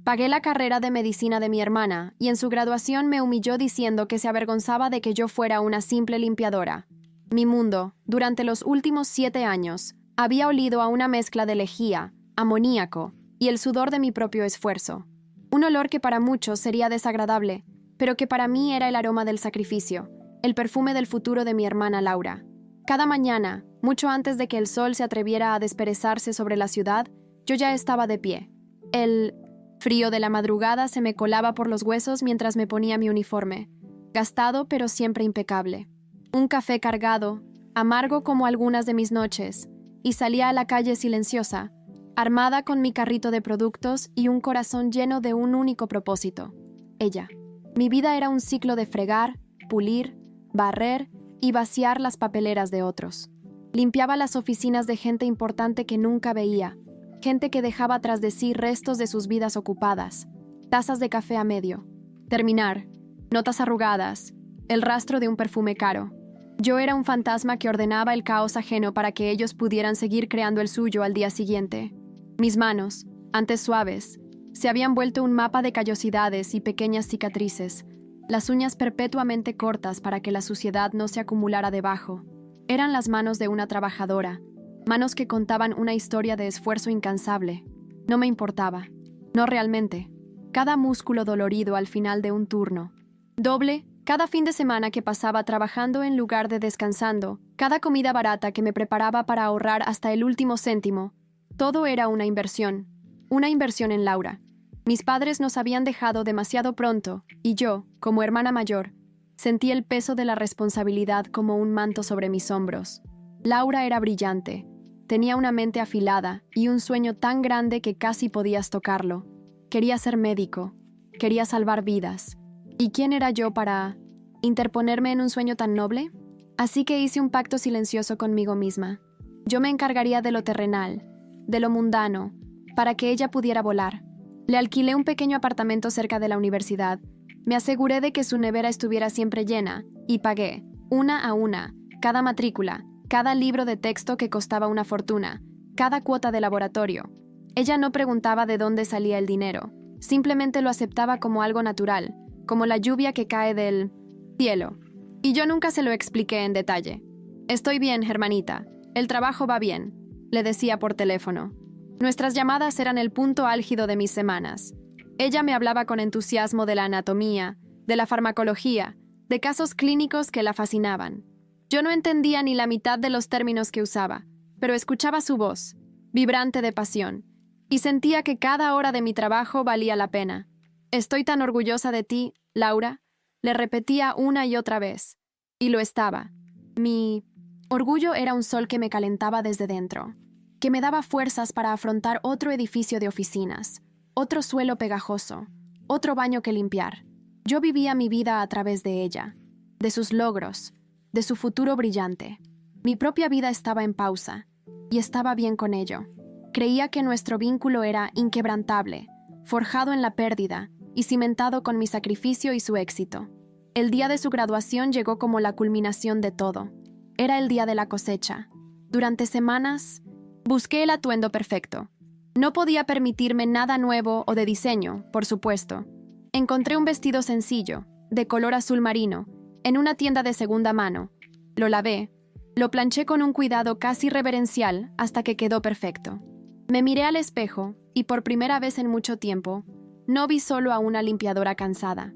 Pagué la carrera de medicina de mi hermana y en su graduación me humilló diciendo que se avergonzaba de que yo fuera una simple limpiadora. Mi mundo, durante los últimos 7 años, había olido a una mezcla de lejía, amoníaco y el sudor de mi propio esfuerzo. Un olor que para muchos sería desagradable, pero que para mí era el aroma del sacrificio, el perfume del futuro de mi hermana Laura. Cada mañana, mucho antes de que el sol se atreviera a desperezarse sobre la ciudad, yo ya estaba de pie. El frío de la madrugada se me colaba por los huesos mientras me ponía mi uniforme, gastado pero siempre impecable. Un café cargado, amargo como algunas de mis noches, y salía a la calle silenciosa, armada con mi carrito de productos y un corazón lleno de un único propósito: ella. Mi vida era un ciclo de fregar, pulir, barrer y vaciar las papeleras de otros. Limpiaba las oficinas de gente importante que nunca veía, gente que dejaba tras de sí restos de sus vidas ocupadas, tazas de café a medio, terminar, notas arrugadas, el rastro de un perfume caro. Yo era un fantasma que ordenaba el caos ajeno para que ellos pudieran seguir creando el suyo al día siguiente. Mis manos, antes suaves, se habían vuelto un mapa de callosidades y pequeñas cicatrices, las uñas perpetuamente cortas para que la suciedad no se acumulara debajo. Eran las manos de una trabajadora, manos que contaban una historia de esfuerzo incansable. No me importaba, no realmente. Cada músculo dolorido al final de un turno. Doble, cada fin de semana que pasaba trabajando en lugar de descansando, cada comida barata que me preparaba para ahorrar hasta el último céntimo. Todo era una inversión en Laura. Mis padres nos habían dejado demasiado pronto, y yo, como hermana mayor, sentí el peso de la responsabilidad como un manto sobre mis hombros. Laura era brillante, tenía una mente afilada y un sueño tan grande que casi podías tocarlo. Quería ser médico, quería salvar vidas. ¿Y quién era yo para interponerme en un sueño tan noble? Así que hice un pacto silencioso conmigo misma. Yo me encargaría de lo terrenal, de lo mundano, para que ella pudiera volar. Le alquilé un pequeño apartamento cerca de la universidad. Me aseguré de que su nevera estuviera siempre llena y pagué, una a una, cada matrícula, cada libro de texto que costaba una fortuna, cada cuota de laboratorio. Ella no preguntaba de dónde salía el dinero, simplemente lo aceptaba como algo natural, como la lluvia que cae del cielo. Y yo nunca se lo expliqué en detalle. «Estoy bien, hermanita. El trabajo va bien», le decía por teléfono. Nuestras llamadas eran el punto álgido de mis semanas. Ella me hablaba con entusiasmo de la anatomía, de la farmacología, de casos clínicos que la fascinaban. Yo no entendía ni la mitad de los términos que usaba, pero escuchaba su voz, vibrante de pasión, y sentía que cada hora de mi trabajo valía la pena. «Estoy tan orgullosa de ti, Laura», le repetía una y otra vez. Y lo estaba. Mi orgullo era un sol que me calentaba desde dentro, que me daba fuerzas para afrontar otro edificio de oficinas, otro suelo pegajoso, otro baño que limpiar. Yo vivía mi vida a través de ella, de sus logros, de su futuro brillante. Mi propia vida estaba en pausa, y estaba bien con ello. Creía que nuestro vínculo era inquebrantable, forjado en la pérdida y cimentado con mi sacrificio y su éxito. El día de su graduación llegó como la culminación de todo. Era el día de la cosecha. Durante semanas, busqué el atuendo perfecto. No podía permitirme nada nuevo o de diseño, por supuesto. Encontré un vestido sencillo, de color azul marino, en una tienda de segunda mano. Lo lavé, lo planché con un cuidado casi reverencial hasta que quedó perfecto. Me miré al espejo y por primera vez en mucho tiempo, no vi solo a una limpiadora cansada.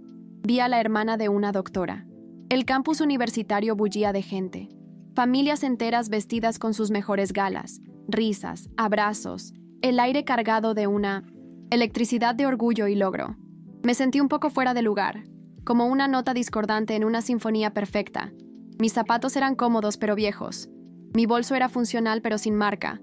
Vi a la hermana de una doctora. El campus universitario bullía de gente. Familias enteras vestidas con sus mejores galas, risas, abrazos, el aire cargado de una electricidad de orgullo y logro. Me sentí un poco fuera de lugar, como una nota discordante en una sinfonía perfecta. Mis zapatos eran cómodos pero viejos. Mi bolso era funcional pero sin marca.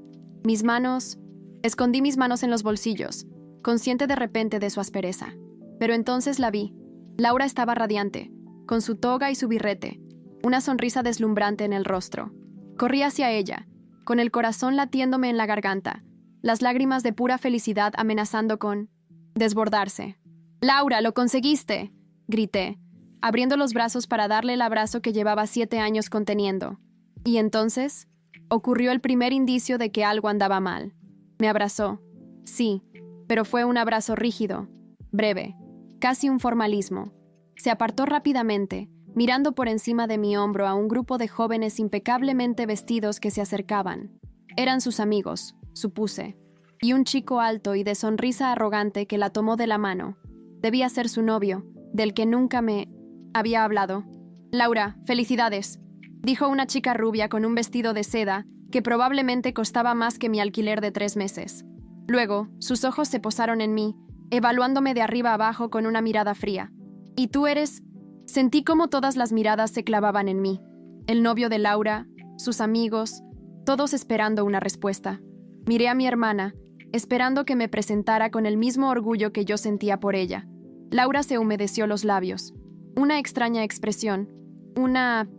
Escondí mis manos en los bolsillos, consciente de repente de su aspereza. Pero entonces la vi. Laura estaba radiante, con su toga y su birrete, una sonrisa deslumbrante en el rostro. Corrí hacia ella, con el corazón latiéndome en la garganta, las lágrimas de pura felicidad amenazando con desbordarse. «¡Laura, lo conseguiste!», grité, abriendo los brazos para darle el abrazo que llevaba 7 años conteniendo. Y entonces, ocurrió el primer indicio de que algo andaba mal. Me abrazó. Sí, pero fue un abrazo rígido, breve, casi un formalismo. Se apartó rápidamente, mirando por encima de mi hombro a un grupo de jóvenes impecablemente vestidos que se acercaban. Eran sus amigos, supuse, y un chico alto y de sonrisa arrogante que la tomó de la mano. Debía ser su novio, del que nunca me había hablado. «Laura, felicidades», dijo una chica rubia con un vestido de seda que probablemente costaba más que mi alquiler de 3 meses. Luego, sus ojos se posaron en mí, evaluándome de arriba abajo con una mirada fría. «¿Y tú eres...?» Sentí como todas las miradas se clavaban en mí. El novio de Laura, sus amigos, todos esperando una respuesta. Miré a mi hermana, esperando que me presentara con el mismo orgullo que yo sentía por ella. Laura se humedeció los labios. Una extraña expresión, una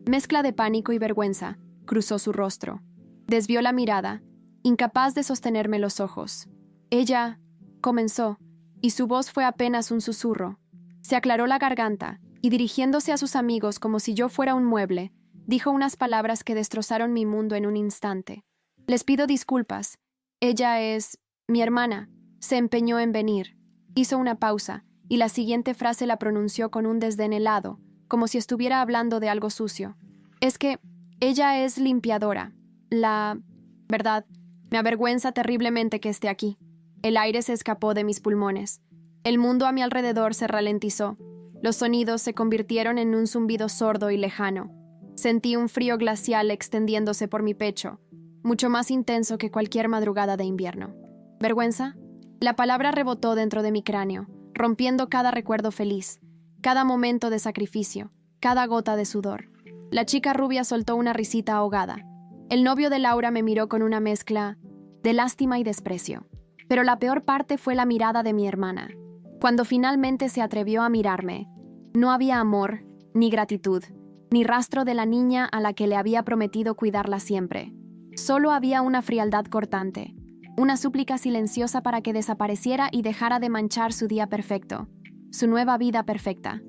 mezcla de pánico y vergüenza, cruzó su rostro. Desvió la mirada, incapaz de sostenerme los ojos. Ella comenzó, y su voz fue apenas un susurro. Se aclaró la garganta, y dirigiéndose a sus amigos como si yo fuera un mueble, dijo unas palabras que destrozaron mi mundo en un instante. «Les pido disculpas. Ella es... mi hermana. Se empeñó en venir». Hizo una pausa, y la siguiente frase la pronunció con un desdén helado, como si estuviera hablando de algo sucio. «Es que ella es limpiadora. La... verdad, me avergüenza terriblemente que esté aquí». El aire se escapó de mis pulmones. El mundo a mi alrededor se ralentizó. Los sonidos se convirtieron en un zumbido sordo y lejano. Sentí un frío glacial extendiéndose por mi pecho, mucho más intenso que cualquier madrugada de invierno. ¿Vergüenza? La palabra rebotó dentro de mi cráneo, rompiendo cada recuerdo feliz, cada momento de sacrificio, cada gota de sudor. La chica rubia soltó una risita ahogada. El novio de Laura me miró con una mezcla de lástima y desprecio. Pero la peor parte fue la mirada de mi hermana. Cuando finalmente se atrevió a mirarme, no había amor, ni gratitud, ni rastro de la niña a la que le había prometido cuidarla siempre. Solo había una frialdad cortante, una súplica silenciosa para que desapareciera y dejara de manchar su día perfecto, su nueva vida perfecta.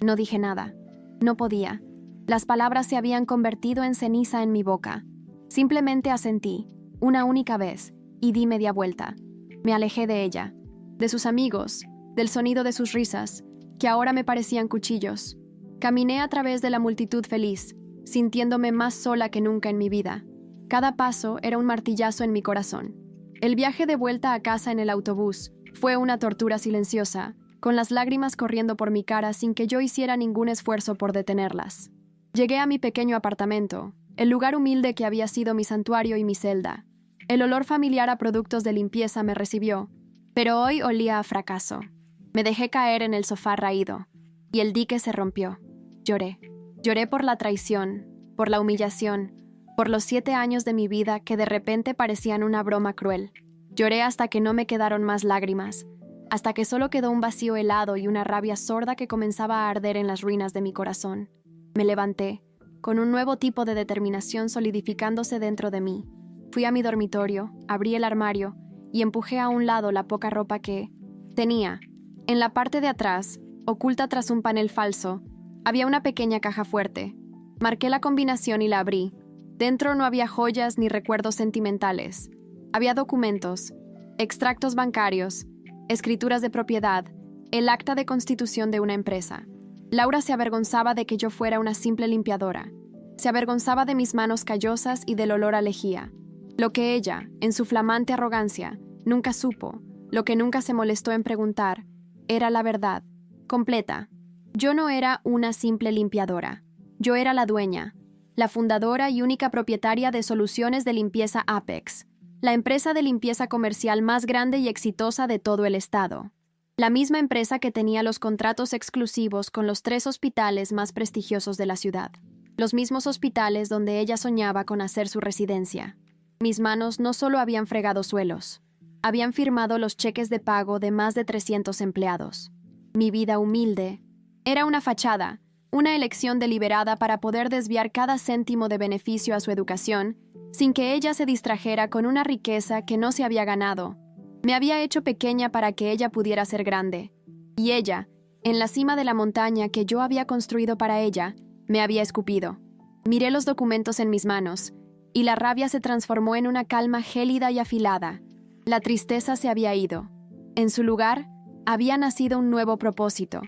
No dije nada. No podía. Las palabras se habían convertido en ceniza en mi boca. Simplemente asentí, una única vez, y di media vuelta. Me alejé de ella, de sus amigos, del sonido de sus risas, que ahora me parecían cuchillos. Caminé a través de la multitud feliz, sintiéndome más sola que nunca en mi vida. Cada paso era un martillazo en mi corazón. El viaje de vuelta a casa en el autobús fue una tortura silenciosa, con las lágrimas corriendo por mi cara sin que yo hiciera ningún esfuerzo por detenerlas. Llegué a mi pequeño apartamento, el lugar humilde que había sido mi santuario y mi celda. El olor familiar a productos de limpieza me recibió, pero hoy olía a fracaso. Me dejé caer en el sofá raído, y el dique se rompió. Lloré. Lloré por la traición, por la humillación, por los 7 años de mi vida que de repente parecían una broma cruel. Lloré hasta que no me quedaron más lágrimas, hasta que solo quedó un vacío helado y una rabia sorda que comenzaba a arder en las ruinas de mi corazón. Me levanté, con un nuevo tipo de determinación solidificándose dentro de mí. Fui a mi dormitorio, abrí el armario y empujé a un lado la poca ropa que tenía. En la parte de atrás, oculta tras un panel falso, había una pequeña caja fuerte. Marqué la combinación y la abrí. Dentro no había joyas ni recuerdos sentimentales. Había documentos, extractos bancarios, escrituras de propiedad, el acta de constitución de una empresa. Laura se avergonzaba de que yo fuera una simple limpiadora. Se avergonzaba de mis manos callosas y del olor a lejía. Lo que ella, en su flamante arrogancia, nunca supo, lo que nunca se molestó en preguntar, era la verdad, completa. Yo no era una simple limpiadora. Yo era la dueña, la fundadora y única propietaria de Soluciones de Limpieza Apex, la empresa de limpieza comercial más grande y exitosa de todo el estado. La misma empresa que tenía los contratos exclusivos con los 3 hospitales más prestigiosos de la ciudad. Los mismos hospitales donde ella soñaba con hacer su residencia. Mis manos no solo habían fregado suelos, habían firmado los cheques de pago de más de 300 empleados. Mi vida humilde era una fachada, una elección deliberada para poder desviar cada céntimo de beneficio a su educación, sin que ella se distrajera con una riqueza que no se había ganado. Me había hecho pequeña para que ella pudiera ser grande. Y ella, en la cima de la montaña que yo había construido para ella, me había escupido. Miré los documentos en mis manos, y la rabia se transformó en una calma gélida y afilada. La tristeza se había ido. En su lugar, había nacido un nuevo propósito.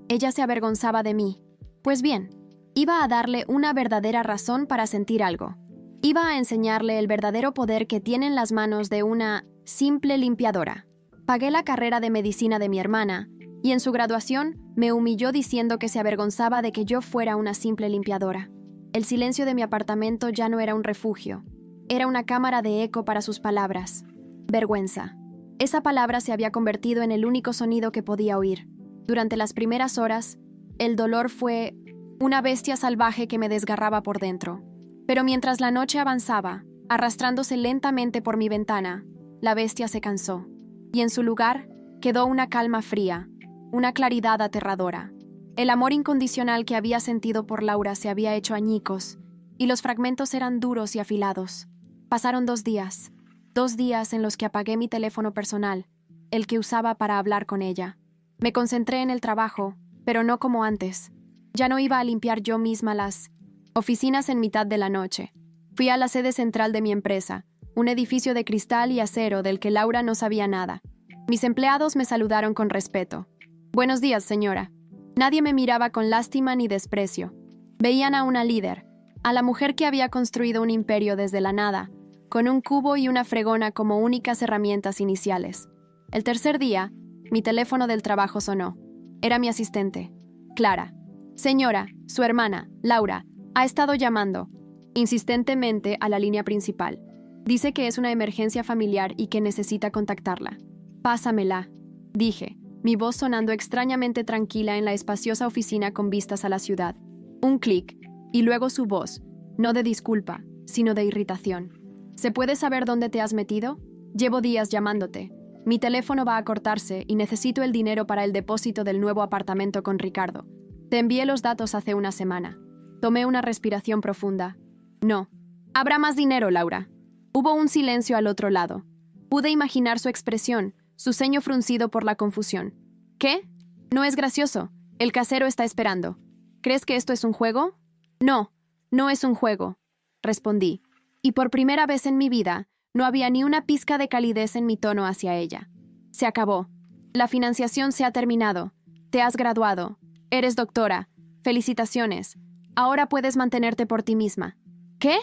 Ella se avergonzaba de mí. Pues bien, iba a darle una verdadera razón para sentir algo. Iba a enseñarle el verdadero poder que tienen las manos de una simple limpiadora. Pagué la carrera de medicina de mi hermana, y en su graduación me humilló diciendo que se avergonzaba de que yo fuera una simple limpiadora. El silencio de mi apartamento ya no era un refugio. Era una cámara de eco para sus palabras. Vergüenza. Esa palabra se había convertido en el único sonido que podía oír. Durante las primeras horas, el dolor fue una bestia salvaje que me desgarraba por dentro. Pero mientras la noche avanzaba, arrastrándose lentamente por mi ventana, la bestia se cansó, y en su lugar quedó una calma fría, una claridad aterradora. El amor incondicional que había sentido por Laura se había hecho añicos, y los fragmentos eran duros y afilados. Pasaron 2 días, 2 días en los que apagué mi teléfono personal, el que usaba para hablar con ella. Me concentré en el trabajo, pero no como antes. Ya no iba a limpiar yo misma las oficinas en mitad de la noche. Fui a la sede central de mi empresa, un edificio de cristal y acero del que Laura no sabía nada. Mis empleados me saludaron con respeto. «Buenos días, señora». Nadie me miraba con lástima ni desprecio. Veían a una líder, a la mujer que había construido un imperio desde la nada, con un cubo y una fregona como únicas herramientas iniciales. El tercer día, mi teléfono del trabajo sonó. Era mi asistente, Clara. «Señora, su hermana, Laura, ha estado llamando insistentemente a la línea principal. Dice que es una emergencia familiar y que necesita contactarla». «Pásamela», dije, mi voz sonando extrañamente tranquila en la espaciosa oficina con vistas a la ciudad. Un clic, y luego su voz, no de disculpa, sino de irritación. «¿Se puede saber dónde te has metido? Llevo días llamándote. Mi teléfono va a cortarse y necesito el dinero para el depósito del nuevo apartamento con Ricardo. Te envié los datos hace una semana». Tomé una respiración profunda. «No. Habrá más dinero, Laura». Hubo un silencio al otro lado. Pude imaginar su expresión, su ceño fruncido por la confusión. «¿Qué? No es gracioso. El casero está esperando. ¿Crees que esto es un juego?» «No, no es un juego», respondí. Y por primera vez en mi vida, no había ni una pizca de calidez en mi tono hacia ella. «Se acabó. La financiación se ha terminado. Te has graduado. Eres doctora. Felicitaciones. Ahora puedes mantenerte por ti misma». «¿Qué?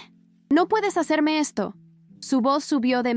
No puedes hacerme esto». Su voz subió de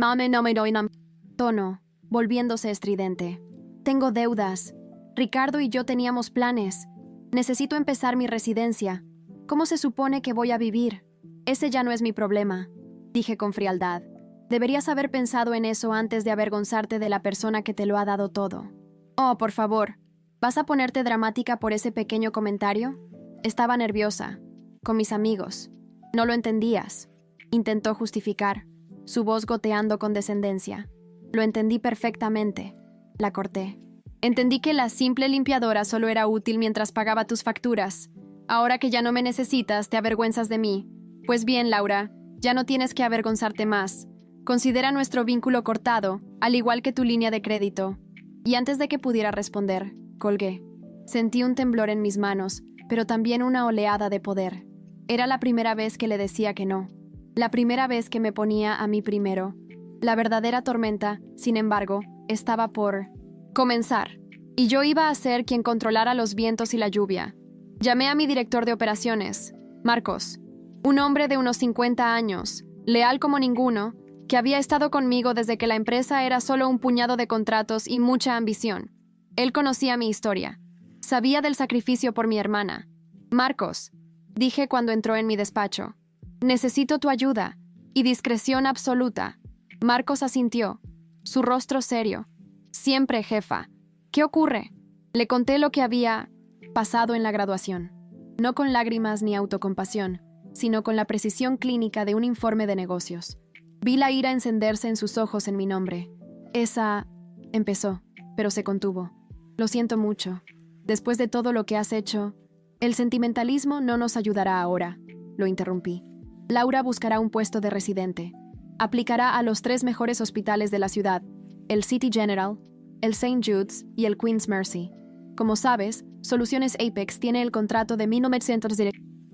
tono, volviéndose estridente. «Tengo deudas. Ricardo y yo teníamos planes. Necesito empezar mi residencia. ¿Cómo se supone que voy a vivir? Ese ya no es mi problema», dije con frialdad. «Deberías haber pensado en eso antes de avergonzarte de la persona que te lo ha dado todo». «Oh, por favor. ¿Vas a ponerte dramática por ese pequeño comentario?» Estaba nerviosa. Con mis amigos. «No lo entendías», intentó justificar, su voz goteando con descendencia. «Lo entendí perfectamente». La corté. «Entendí que la simple limpiadora solo era útil mientras pagaba tus facturas. Ahora que ya no me necesitas, te avergüenzas de mí. Pues bien, Laura, ya no tienes que avergonzarte más. Considera nuestro vínculo cortado, al igual que tu línea de crédito». Y antes de que pudiera responder, colgué. Sentí un temblor en mis manos, pero también una oleada de poder. Era la primera vez que le decía que no. La primera vez que me ponía a mí primero. La verdadera tormenta, sin embargo, estaba por comenzar. Y yo iba a ser quien controlara los vientos y la lluvia. Llamé a mi director de operaciones, Marcos, un hombre de unos 50 años, leal como ninguno, que había estado conmigo desde que la empresa era solo un puñado de contratos y mucha ambición. Él conocía mi historia. Sabía del sacrificio por mi hermana. «Marcos», dije cuando entró en mi despacho, «necesito tu ayuda y discreción absoluta». Marcos asintió, su rostro serio. «Siempre, jefa. ¿Qué ocurre?» Le conté lo que había pasado en la graduación. No con lágrimas ni autocompasión, sino con la precisión clínica de un informe de negocios. Vi la ira encenderse en sus ojos en mi nombre. «Esa...» empezó, pero se contuvo. «Lo siento mucho. Después de todo lo que has hecho, el sentimentalismo no nos ayudará ahora», lo interrumpí. «Laura buscará un puesto de residente. Aplicará a los 3 mejores hospitales de la ciudad, el City General, el St. Jude's y el Queen's Mercy. Como sabes, Soluciones Apex tiene el contrato de 1900 de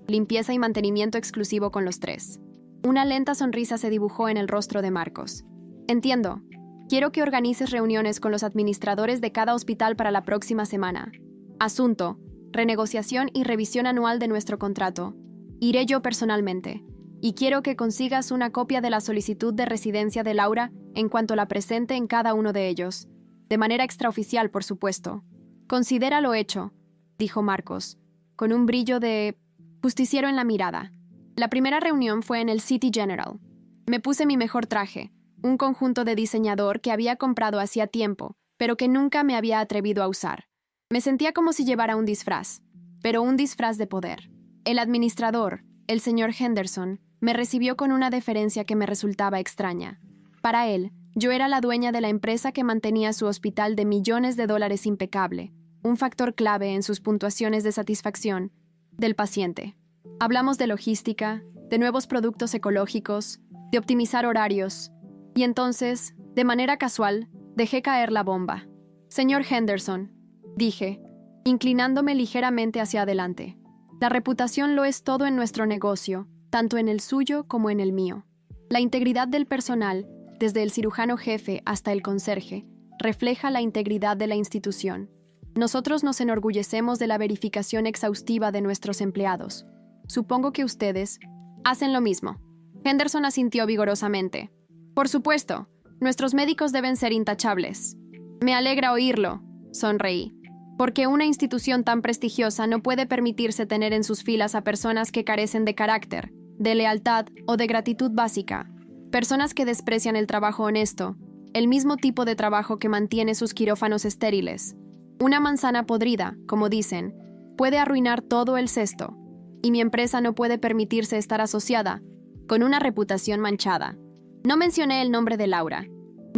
limpieza y mantenimiento exclusivo con los 3. Una lenta sonrisa se dibujó en el rostro de Marcos. «Entiendo. Quiero que organices reuniones con los administradores de cada hospital para la próxima semana. Asunto: renegociación y revisión anual de nuestro contrato. Iré yo personalmente. Y quiero que consigas una copia de la solicitud de residencia de Laura en cuanto la presente en cada uno de ellos. De manera extraoficial, por supuesto. Considera lo hecho, dijo Marcos, con un brillo de justiciero en la mirada. La primera reunión fue en el City General. Me puse mi mejor traje, un conjunto de diseñador que había comprado hacía tiempo, pero que nunca me había atrevido a usar. Me sentía como si llevara un disfraz, pero un disfraz de poder. El administrador, el señor Henderson, me recibió con una deferencia que me resultaba extraña. Para él, yo era la dueña de la empresa que mantenía su hospital de millones de dólares impecable, un factor clave en sus puntuaciones de satisfacción del paciente. Hablamos de logística, de nuevos productos ecológicos, de optimizar horarios, y entonces, de manera casual, dejé caer la bomba. Señor Henderson, dije, inclinándome ligeramente hacia adelante. La reputación lo es todo en nuestro negocio, tanto en el suyo como en el mío. La integridad del personal, desde el cirujano jefe hasta el conserje, refleja la integridad de la institución. Nosotros nos enorgullecemos de la verificación exhaustiva de nuestros empleados. Supongo que ustedes hacen lo mismo. Henderson asintió vigorosamente. Por supuesto, nuestros médicos deben ser intachables. Me alegra oírlo, sonreí, porque una institución tan prestigiosa no puede permitirse tener en sus filas a personas que carecen de carácter, de lealtad o de gratitud básica. Personas que desprecian el trabajo honesto, el mismo tipo de trabajo que mantiene sus quirófanos estériles. Una manzana podrida, como dicen, puede arruinar todo el cesto, y mi empresa no puede permitirse estar asociada con una reputación manchada. No mencioné el nombre de Laura.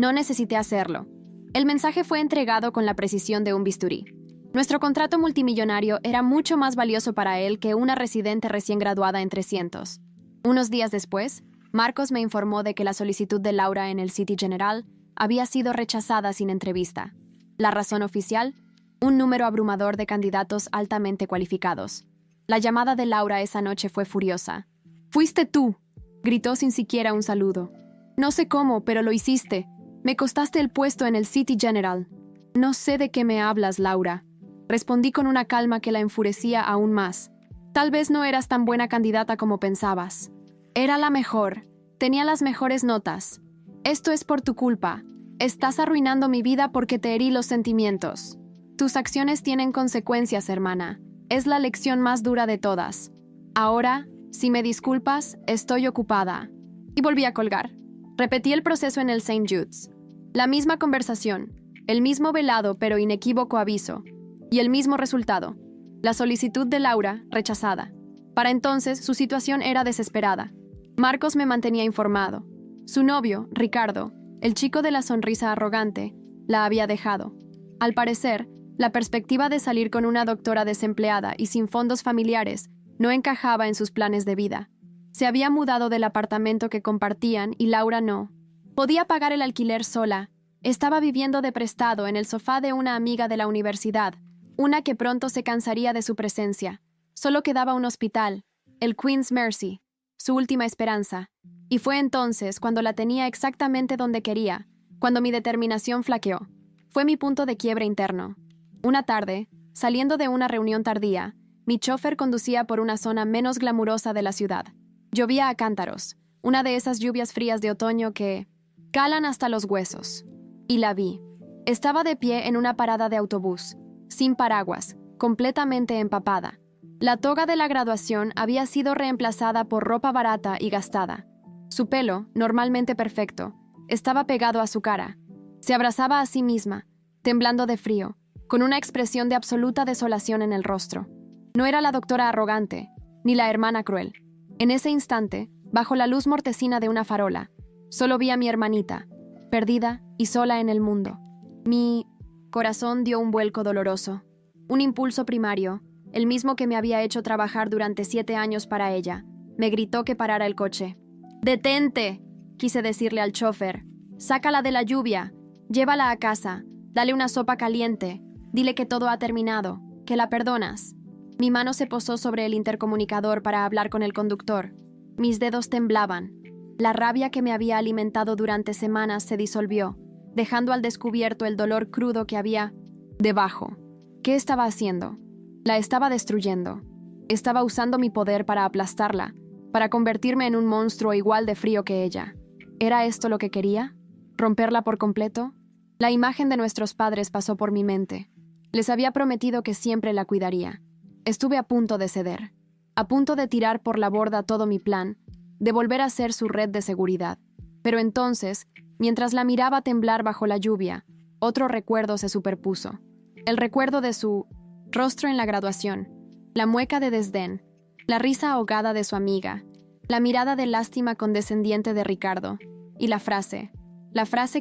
No necesité hacerlo. El mensaje fue entregado con la precisión de un bisturí. Nuestro contrato multimillonario era mucho más valioso para él que una residente recién graduada en 300. Unos días después, Marcos me informó de que la solicitud de Laura en el City General había sido rechazada sin entrevista. La razón oficial: un número abrumador de candidatos altamente cualificados. La llamada de Laura esa noche fue furiosa. «¡Fuiste tú!», gritó sin siquiera un saludo. «No sé cómo, pero lo hiciste. Me costaste el puesto en el City General». «No sé de qué me hablas, Laura», respondí con una calma que la enfurecía aún más. «Tal vez no eras tan buena candidata como pensabas». «Era la mejor. Tenía las mejores notas. Esto es por tu culpa. Estás arruinando mi vida porque te herí los sentimientos. Tus acciones tienen consecuencias, hermana. Es la lección más dura de todas. Ahora, si me disculpas, estoy ocupada». Y volví a colgar. Repetí el proceso en el St. Jude's. La misma conversación, el mismo velado pero inequívoco aviso, y el mismo resultado: la solicitud de Laura rechazada. Para entonces, su situación era desesperada. Marcos me mantenía informado. Su novio, Ricardo, el chico de la sonrisa arrogante, la había dejado. Al parecer, la perspectiva de salir con una doctora desempleada y sin fondos familiares no encajaba en sus planes de vida. Se había mudado del apartamento que compartían y Laura no. Podía pagar el alquiler sola. Estaba viviendo de prestado en el sofá de una amiga de la universidad, una que pronto se cansaría de su presencia. Solo quedaba un hospital, el Queen's Mercy, su última esperanza. Y fue entonces cuando la tenía exactamente donde quería, cuando mi determinación flaqueó. Fue mi punto de quiebre interno. Una tarde, saliendo de una reunión tardía, mi chofer conducía por una zona menos glamurosa de la ciudad. Llovía a cántaros, una de esas lluvias frías de otoño que calan hasta los huesos. Y la vi. Estaba de pie en una parada de autobús, sin paraguas, completamente empapada. La toga de la graduación había sido reemplazada por ropa barata y gastada. Su pelo, normalmente perfecto, estaba pegado a su cara. Se abrazaba a sí misma, temblando de frío, con una expresión de absoluta desolación en el rostro. No era la doctora arrogante, ni la hermana cruel. En ese instante, bajo la luz mortecina de una farola, solo vi a mi hermanita, perdida y sola en el mundo. Mi corazón dio un vuelco doloroso. Un impulso primario, el mismo que me había hecho trabajar durante 7 años para ella, me gritó que parara el coche. «¡Detente!», quise decirle al chofer. «Sácala de la lluvia, llévala a casa, dale una sopa caliente, dile que todo ha terminado, que la perdonas». Mi mano se posó sobre el intercomunicador para hablar con el conductor. Mis dedos temblaban. La rabia que me había alimentado durante semanas se disolvió, dejando al descubierto el dolor crudo que había debajo. ¿Qué estaba haciendo? La estaba destruyendo. Estaba usando mi poder para aplastarla, para convertirme en un monstruo igual de frío que ella. ¿Era esto lo que quería? ¿Romperla por completo? La imagen de nuestros padres pasó por mi mente. Les había prometido que siempre la cuidaría. Estuve a punto de ceder, a punto de tirar por la borda todo mi plan, de volver a ser su red de seguridad. Pero entonces, mientras la miraba temblar bajo la lluvia, otro recuerdo se superpuso. El recuerdo de su rostro en la graduación, la mueca de desdén, la risa ahogada de su amiga, la mirada de lástima condescendiente de Ricardo, y la frase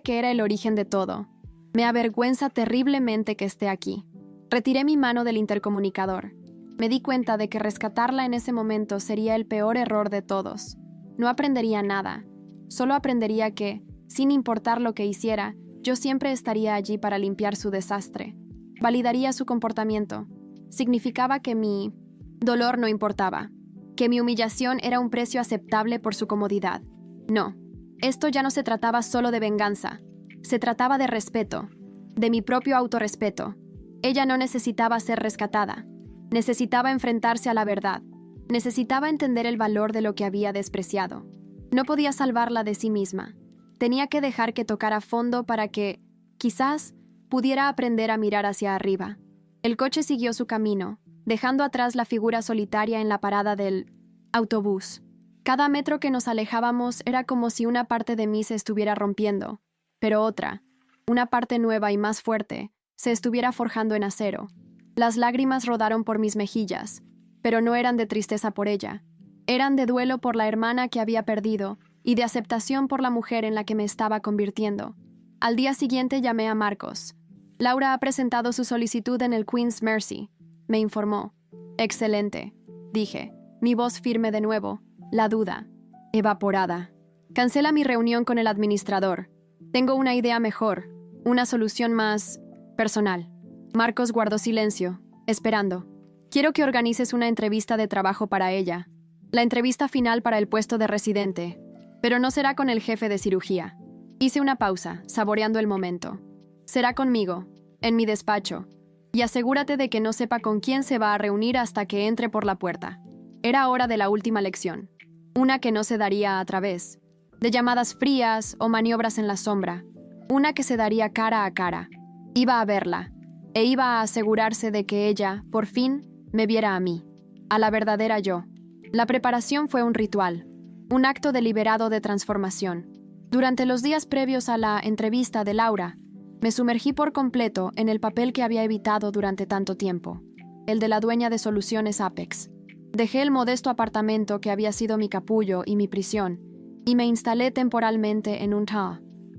que era el origen de todo. Me avergüenza terriblemente que esté aquí. Retiré mi mano del intercomunicador. Me di cuenta de que rescatarla en ese momento sería el peor error de todos. No aprendería nada. Solo aprendería que, sin importar lo que hiciera, yo siempre estaría allí para limpiar su desastre. Validaría su comportamiento. Significaba que mi dolor no importaba, que mi humillación era un precio aceptable por su comodidad. No, esto ya no se trataba solo de venganza. Se trataba de respeto, de mi propio autorrespeto. Ella no necesitaba ser rescatada. Necesitaba enfrentarse a la verdad. Necesitaba entender el valor de lo que había despreciado. No podía salvarla de sí misma. Tenía que dejar que tocara fondo para que, quizás, pudiera aprender a mirar hacia arriba. El coche siguió su camino, dejando atrás la figura solitaria en la parada del autobús. Cada metro que nos alejábamos era como si una parte de mí se estuviera rompiendo, pero otra, una parte nueva y más fuerte, se estuviera forjando en acero. Las lágrimas rodaron por mis mejillas, pero no eran de tristeza por ella. Eran de duelo por la hermana que había perdido y de aceptación por la mujer en la que me estaba convirtiendo. Al día siguiente llamé a Marcos. Laura ha presentado su solicitud en el Queen's Mercy, me informó. Excelente, dije, mi voz firme de nuevo, la duda, evaporada. Cancela mi reunión con el administrador. Tengo una idea mejor, una solución más personal. Marcos guardó silencio, esperando. Quiero que organices una entrevista de trabajo para ella. La entrevista final para el puesto de residente, pero no será con el jefe de cirugía. Hice una pausa, saboreando el momento. Será conmigo, en mi despacho, y asegúrate de que no sepa con quién se va a reunir hasta que entre por la puerta. Era hora de la última lección, una que no se daría a través de llamadas frías o maniobras en la sombra, una que se daría cara a cara. Iba a verla, e iba a asegurarse de que ella, por fin, me viera a mí, a la verdadera yo. La preparación fue un ritual, un acto deliberado de transformación. Durante los días previos a la entrevista de Laura, me sumergí por completo en el papel que había evitado durante tanto tiempo, el de la dueña de Soluciones Apex. Dejé el modesto apartamento que había sido mi capullo y mi prisión, y me instalé temporalmente en un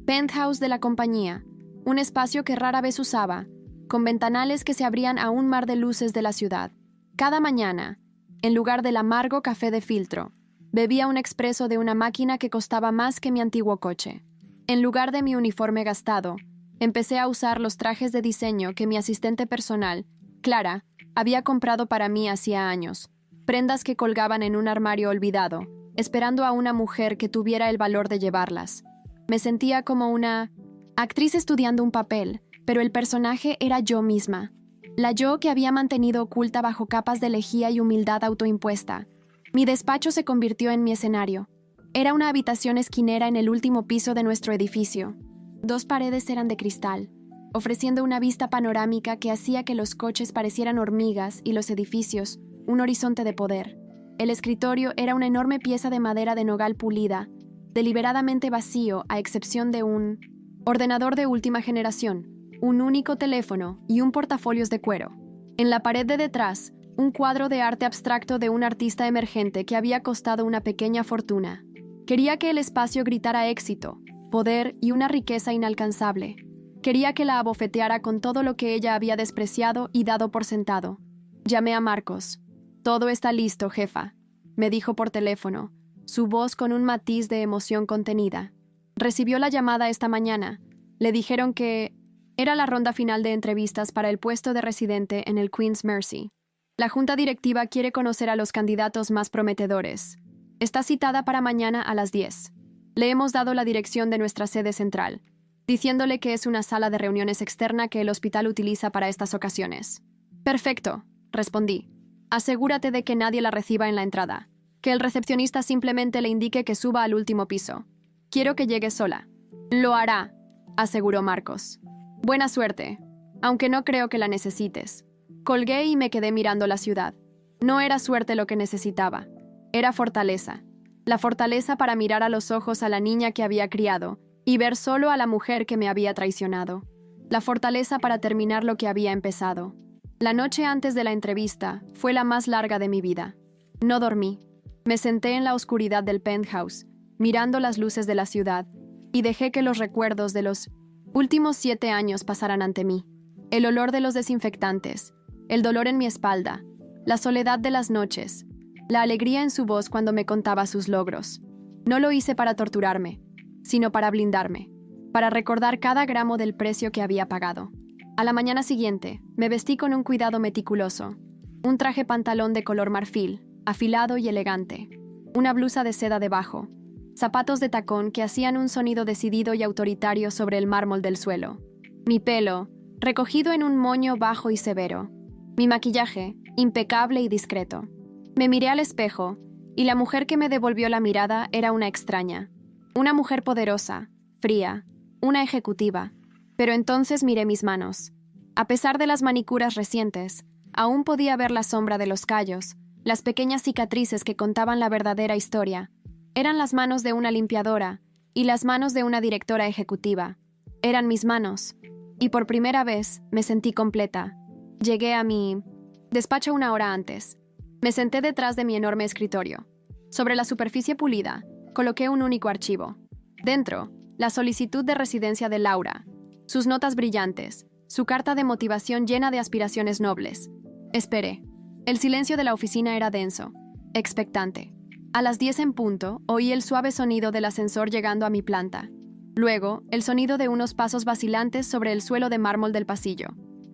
penthouse de la compañía, un espacio que rara vez usaba, con ventanales que se abrían a un mar de luces de la ciudad. Cada mañana, en lugar del amargo café de filtro, bebía un expreso de una máquina que costaba más que mi antiguo coche. En lugar de mi uniforme gastado, empecé a usar los trajes de diseño que mi asistente personal, Clara, había comprado para mí hacía años, prendas que colgaban en un armario olvidado, esperando a una mujer que tuviera el valor de llevarlas. Me sentía como una actriz estudiando un papel, pero el personaje era yo misma. La yo que había mantenido oculta bajo capas de lejía y humildad autoimpuesta. Mi despacho se convirtió en mi escenario. Era una habitación esquinera en el último piso de nuestro edificio. 2 paredes eran de cristal, ofreciendo una vista panorámica que hacía que los coches parecieran hormigas y los edificios un horizonte de poder. El escritorio era una enorme pieza de madera de nogal pulida, deliberadamente vacío a excepción de un ordenador de última generación, un único teléfono y un portafolios de cuero. En la pared de detrás, un cuadro de arte abstracto de un artista emergente que había costado una pequeña fortuna. Quería que el espacio gritara éxito, poder y una riqueza inalcanzable. Quería que la abofeteara con todo lo que ella había despreciado y dado por sentado. Llamé a Marcos. «Todo está listo, jefa», me dijo por teléfono, su voz con un matiz de emoción contenida. Recibió la llamada esta mañana. Le dijeron que era la ronda final de entrevistas para el puesto de residente en el Queen's Mercy. La junta directiva quiere conocer a los candidatos más prometedores. Está citada para mañana a las 10. Le hemos dado la dirección de nuestra sede central. diciéndole que es una sala de reuniones externa que el hospital utiliza para estas ocasiones. Perfecto, respondí. Asegúrate de que nadie la reciba en la entrada. Que el recepcionista simplemente le indique que suba al último piso. Quiero que llegue sola. Lo hará, aseguró Marcos. Buena suerte, aunque no creo que la necesites. Colgué y me quedé mirando la ciudad. No era suerte lo que necesitaba. Era fortaleza. La fortaleza para mirar a los ojos a la niña que había criado y ver solo a la mujer que me había traicionado. La fortaleza para terminar lo que había empezado. La noche antes de la entrevista fue la más larga de mi vida. No dormí. Me senté en la oscuridad del penthouse, mirando las luces de la ciudad, y dejé que los recuerdos de los últimos 7 años pasaran ante mí. El olor de los desinfectantes, el dolor en mi espalda, la soledad de las noches, la alegría en su voz cuando me contaba sus logros. No lo hice para torturarme, sino para blindarme, para recordar cada gramo del precio que había pagado. A la mañana siguiente, me vestí con un cuidado meticuloso. Un traje pantalón de color marfil, afilado y elegante. Una blusa de seda debajo. Zapatos de tacón que hacían un sonido decidido y autoritario sobre el mármol del suelo. Mi pelo, recogido en un moño bajo y severo. Mi maquillaje, impecable y discreto. Me miré al espejo, y la mujer que me devolvió la mirada era una extraña. Una mujer poderosa, fría, una ejecutiva. Pero entonces miré mis manos. A pesar de las manicuras recientes, aún podía ver la sombra de los callos, las pequeñas cicatrices que contaban la verdadera historia. Eran las manos de una limpiadora y las manos de una directora ejecutiva. Eran mis manos. Y por primera vez me sentí completa. Llegué a mi despacho 1 hora antes. Me senté detrás de mi enorme escritorio. Sobre la superficie pulida, coloqué un único archivo. Dentro, la solicitud de residencia de Laura, sus notas brillantes, su carta de motivación llena de aspiraciones nobles. Esperé. El silencio de la oficina era denso, expectante. A las 10 en punto, oí el suave sonido del ascensor llegando a mi planta. Luego, el sonido de unos pasos vacilantes sobre el suelo de mármol del pasillo.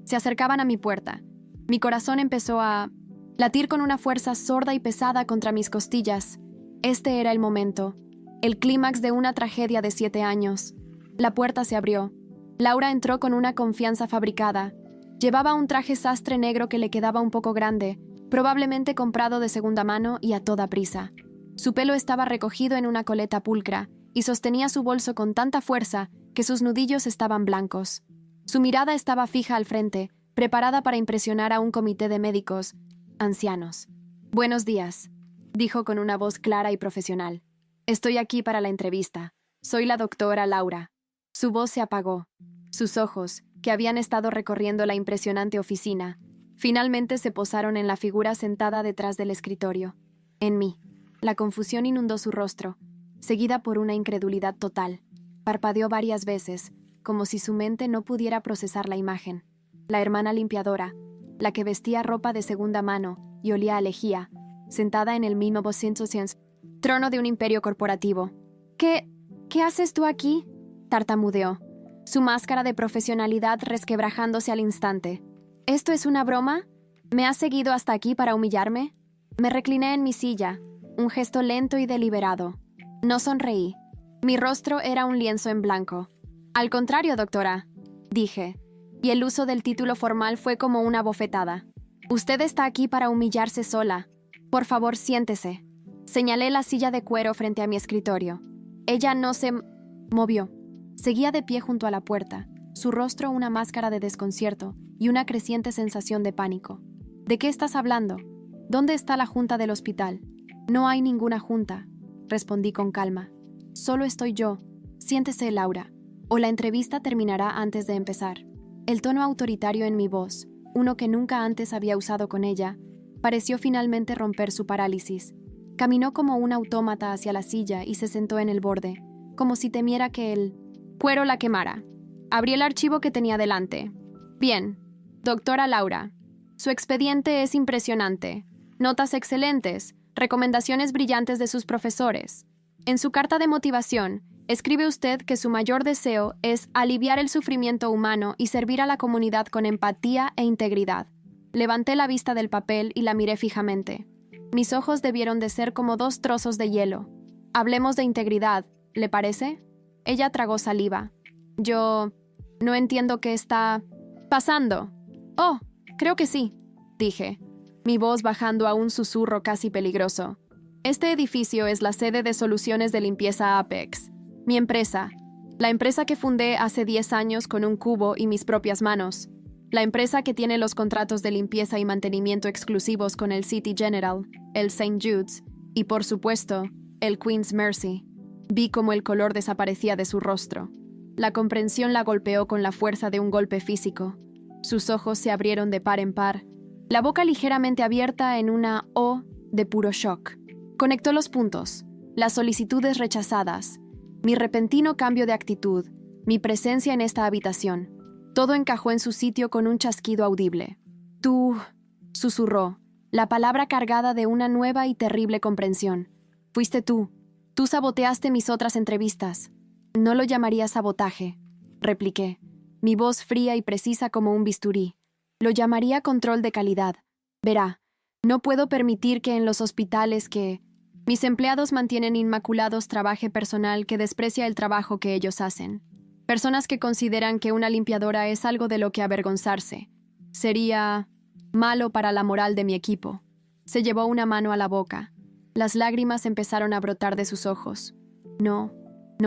Se acercaban a mi puerta. Mi corazón empezó a latir con una fuerza sorda y pesada contra mis costillas. Este era el momento, el clímax de una tragedia de 7 años. La puerta se abrió. Laura entró con una confianza fabricada. Llevaba un traje sastre negro que le quedaba un poco grande, probablemente comprado de segunda mano y a toda prisa. Su pelo estaba recogido en una coleta pulcra y sostenía su bolso con tanta fuerza que sus nudillos estaban blancos. Su mirada estaba fija al frente, preparada para impresionar a un comité de médicos ancianos. «Buenos días», dijo con una voz clara y profesional. «Estoy aquí para la entrevista. Soy la doctora Laura». Su voz se apagó. Sus ojos, que habían estado recorriendo la impresionante oficina, finalmente se posaron en la figura sentada detrás del escritorio. En mí. La confusión inundó su rostro, seguida por una incredulidad total. Parpadeó varias veces, como si su mente no pudiera procesar la imagen. La hermana limpiadora, la que vestía ropa de segunda mano y olía a lejía, sentada en el 1900 trono de un imperio corporativo. ¿Qué haces tú aquí?», tartamudeó, su máscara de profesionalidad resquebrajándose al instante. «¿Esto es una broma? ¿Me has seguido hasta aquí para humillarme?». Me recliné en mi silla, un gesto lento y deliberado. No sonreí. Mi rostro era un lienzo en blanco. «Al contrario, doctora», dije, y el uso del título formal fue como una bofetada. «Usted está aquí para humillarse sola. Por favor, siéntese». Señalé la silla de cuero frente a mi escritorio. Ella no se movió. Seguía de pie junto a la puerta, su rostro una máscara de desconcierto y una creciente sensación de pánico. «¿De qué estás hablando? ¿Dónde está la junta del hospital?». «No hay ninguna junta», respondí con calma. «Solo estoy yo. Siéntese, Laura, o la entrevista terminará antes de empezar». El tono autoritario en mi voz, uno que nunca antes había usado con ella, pareció finalmente romper su parálisis. Caminó como un autómata hacia la silla y se sentó en el borde, como si temiera que el cuero la quemara. Abrí el archivo que tenía delante. «Bien, doctora Laura. Su expediente es impresionante. Notas excelentes, recomendaciones brillantes de sus profesores. En su carta de motivación, escribe usted que su mayor deseo es aliviar el sufrimiento humano y servir a la comunidad con empatía e integridad». Levanté la vista del papel y la miré fijamente. Mis ojos debieron de ser como 2 trozos de hielo. «Hablemos de integridad, ¿le parece?». Ella tragó saliva. Yo no entiendo qué está pasando. Oh, creo que sí, dije, mi voz bajando a un susurro casi peligroso. Este edificio es la sede de soluciones de limpieza Apex. Mi empresa. La empresa que fundé hace 10 años con un cubo y mis propias manos. La empresa que tiene los contratos de limpieza y mantenimiento exclusivos con el City General, el St. Jude's y, por supuesto, el Queen's Mercy. Vi cómo el color desaparecía de su rostro. La comprensión la golpeó con la fuerza de un golpe físico. Sus ojos se abrieron de par en par, la boca ligeramente abierta en una O de puro shock. Conectó los puntos, las solicitudes rechazadas, mi repentino cambio de actitud, mi presencia en esta habitación. Todo encajó en su sitio con un chasquido audible. Tú, susurró, la palabra cargada de una nueva y terrible comprensión. Fuiste tú. Tú saboteaste mis otras entrevistas. No lo llamaría sabotaje, repliqué, mi voz fría y precisa como un bisturí. Lo llamaría control de calidad. Verá, no puedo permitir que en los hospitales que mis empleados mantienen inmaculados trabaje personal que desprecia el trabajo que ellos hacen. Personas que consideran que una limpiadora es algo de lo que avergonzarse. Sería malo para la moral de mi equipo. Se llevó una mano a la boca. Las lágrimas empezaron a brotar de sus ojos. No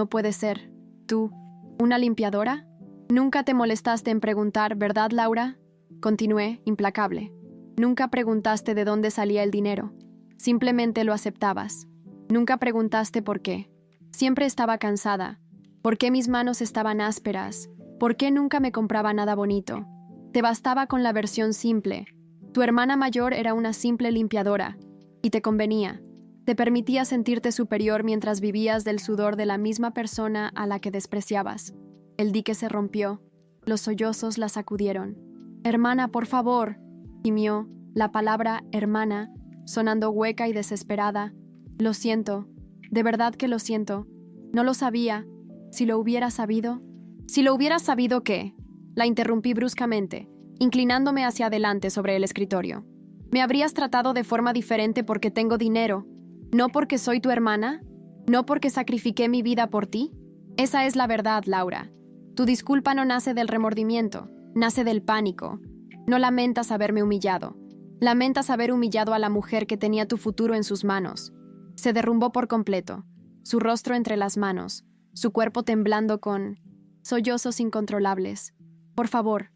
puede ser. ¿Tú, una limpiadora? Nunca te molestaste en preguntar, ¿verdad, Laura? Continué, implacable. Nunca preguntaste de dónde salía el dinero. Simplemente lo aceptabas. Nunca preguntaste por qué. Siempre estaba cansada. ¿Por qué mis manos estaban ásperas? ¿Por qué nunca me compraba nada bonito? Te bastaba con la versión simple. Tu hermana mayor era una simple limpiadora. Y te convenía. Te permitía sentirte superior mientras vivías del sudor de la misma persona a la que despreciabas. El dique se rompió. Los sollozos la sacudieron. «Hermana, por favor», gimió, la palabra «hermana», sonando hueca y desesperada. «Lo siento. De verdad que lo siento. No lo sabía. Si lo hubiera sabido». «Si lo hubiera sabido, ¿qué?», la interrumpí bruscamente, inclinándome hacia adelante sobre el escritorio. «¿Me habrías tratado de forma diferente porque tengo dinero? ¿No porque soy tu hermana? ¿No porque sacrifiqué mi vida por ti? Esa es la verdad, Laura. Tu disculpa no nace del remordimiento, nace del pánico. No lamentas haberme humillado. Lamentas haber humillado a la mujer que tenía tu futuro en sus manos». Se derrumbó por completo, su rostro entre las manos, su cuerpo temblando con sollozos incontrolables. Por favor,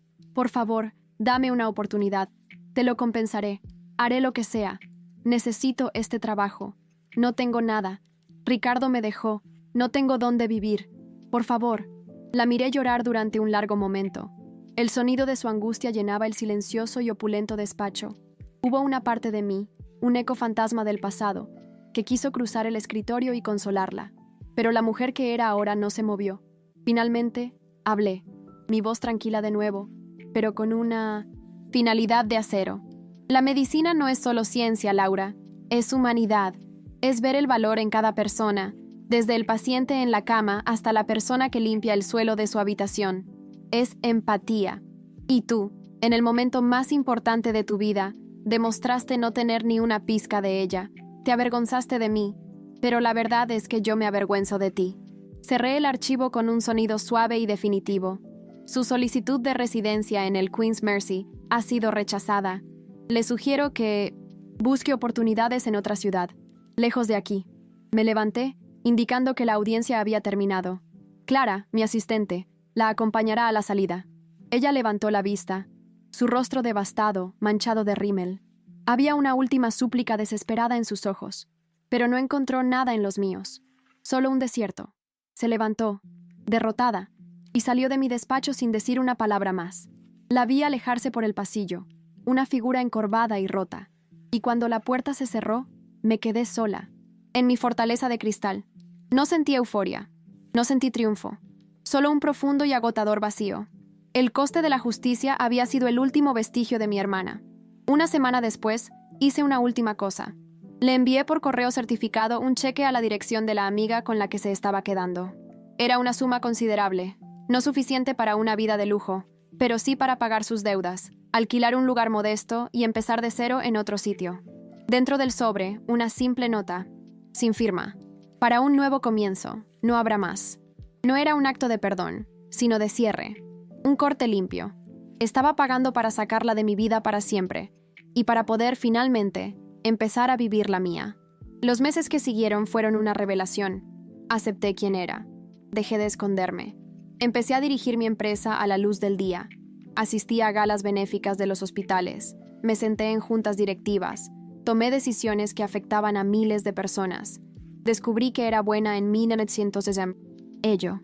dame una oportunidad. Te lo compensaré. Haré lo que sea. Necesito este trabajo. No tengo nada. Ricardo me dejó. No tengo dónde vivir. Por favor». La miré llorar durante un largo momento. El sonido de su angustia llenaba el silencioso y opulento despacho. Hubo una parte de mí, un eco fantasma del pasado, que quiso cruzar el escritorio y consolarla. Pero la mujer que era ahora no se movió. Finalmente, hablé, mi voz tranquila de nuevo, pero con una finalidad de acero. La medicina no es solo ciencia, Laura. Es humanidad. Es ver el valor en cada persona, desde el paciente en la cama hasta la persona que limpia el suelo de su habitación. Es empatía. Y tú, en el momento más importante de tu vida, demostraste no tener ni una pizca de ella. Te avergonzaste de mí, pero la verdad es que yo me avergüenzo de ti. Cerré el archivo con un sonido suave y definitivo. Su solicitud de residencia en el Queen's Mercy ha sido rechazada. Le sugiero que busque oportunidades en otra ciudad, lejos de aquí. Me levanté, indicando que la audiencia había terminado. Clara, mi asistente, la acompañará a la salida. Ella levantó la vista, su rostro devastado, manchado de rímel. Había una última súplica desesperada en sus ojos, pero no encontró nada en los míos, solo un desierto. Se levantó, derrotada, y salió de mi despacho sin decir una palabra más. La vi alejarse por el pasillo, una figura encorvada y rota, y cuando la puerta se cerró, me quedé sola, en mi fortaleza de cristal. No sentí euforia, no sentí triunfo, solo un profundo y agotador vacío. El coste de la justicia había sido el último vestigio de mi hermana. Una semana después, hice una última cosa. Le envié por correo certificado un cheque a la dirección de la amiga con la que se estaba quedando. Era una suma considerable, no suficiente para una vida de lujo, pero sí para pagar sus deudas, alquilar un lugar modesto y empezar de cero en otro sitio. Dentro del sobre, una simple nota, sin firma. Para un nuevo comienzo, no habrá más. No era un acto de perdón, sino de cierre. Un corte limpio. Estaba pagando para sacarla de mi vida para siempre, y para poder, finalmente, empezar a vivir la mía. Los meses que siguieron fueron una revelación. Acepté quién era. Dejé de esconderme. Empecé a dirigir mi empresa a la luz del día. Asistí a galas benéficas de los hospitales. Me senté en juntas directivas. Tomé decisiones que afectaban a miles de personas. Descubrí que era buena en 1960. Ello.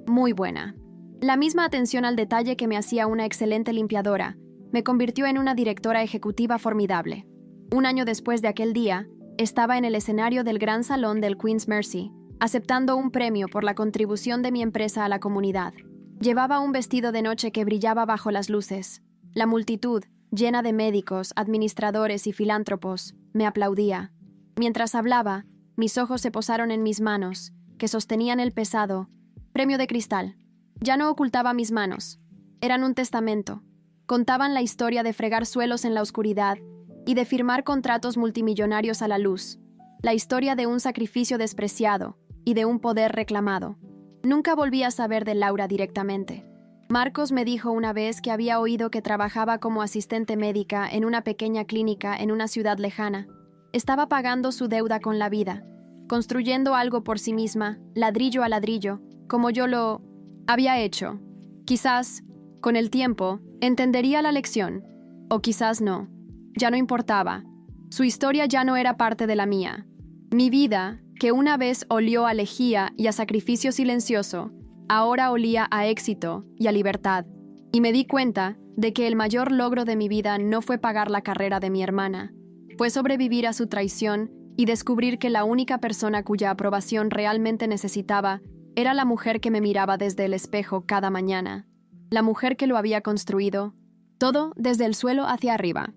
Muy buena. La misma atención al detalle que me hacía una excelente limpiadora me convirtió en una directora ejecutiva formidable. Un año después de aquel día, estaba en el escenario del Gran Salón del Queen's Mercy, aceptando un premio por la contribución de mi empresa a la comunidad. Llevaba un vestido de noche que brillaba bajo las luces. La multitud, llena de médicos, administradores y filántropos, me aplaudía. Mientras hablaba, mis ojos se posaron en mis manos, que sostenían el pesado premio de cristal. Ya no ocultaba mis manos. Eran un testamento. Contaban la historia de fregar suelos en la oscuridad y de firmar contratos multimillonarios a la luz. La historia de un sacrificio despreciado y de un poder reclamado. Nunca volví a saber de Laura directamente. Marcos me dijo una vez que había oído que trabajaba como asistente médica en una pequeña clínica en una ciudad lejana. Estaba pagando su deuda con la vida, construyendo algo por sí misma, ladrillo a ladrillo, como yo lo había hecho. Quizás, con el tiempo, entendería la lección, o quizás no. Ya no importaba. Su historia ya no era parte de la mía. Mi vida, que una vez olió a lejía y a sacrificio silencioso, ahora olía a éxito y a libertad. Y me di cuenta de que el mayor logro de mi vida no fue pagar la carrera de mi hermana, fue sobrevivir a su traición y descubrir que la única persona cuya aprobación realmente necesitaba era la mujer que me miraba desde el espejo cada mañana, la mujer que lo había construido, todo desde el suelo hacia arriba.